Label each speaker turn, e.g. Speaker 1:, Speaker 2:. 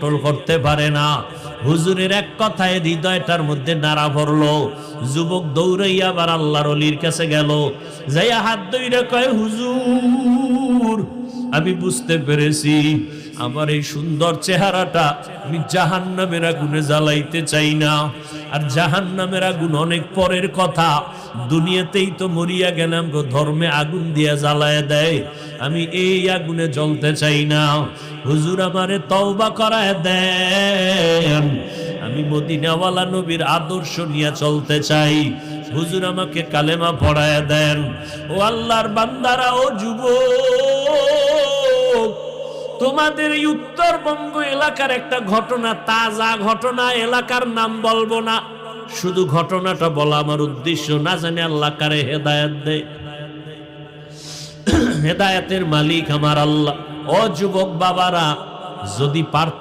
Speaker 1: Control করতে পারে না। হুজুরের এক কথায় হৃদয়টার মধ্যে নাড়া পড়লো। যুবক দৌড়াইয়া আবার আল্লাহর ওলির কাছে গেল, যাইয়া হাত ধইরা কয়, হুজুর আমি বুঝতে পেরেছি আমার এই সুন্দর চেহারাটা আমি জাহান্নামের আগুনে জ্বালাইতে চাই না। আর জাহান্নামের আগুন অনেক পরের কথা, দুনিয়াতেই তো মরিয়া গেলাম গো, ধর্মে আগুন দিয়া জ্বালায় দেয়, আমি এই আগুনে জ্বলতে চাই না। হুজুর আমারে তওবা করায় দেন, আমি মদিনাওয়ালা নবীর আদর্শ নিয়ে চলতে চাই, হুজুর আমাকে কালেমা পড়ায় দেন। ও আল্লাহর বান্দারা, ও যুবক, তোমাদের এই উত্তরবঙ্গ এলাকার একটা ঘটনা, তাজা ঘটনা, এলাকার নাম বলবো না, শুধু ঘটনাটা বলা আমার উদ্দেশ্য। না জানি আল্লাহ কারে হেদায়েত দেয়, হেদায়েতের মালিক আমার আল্লাহ। ও যুবক বাবারা, যদি পারতাম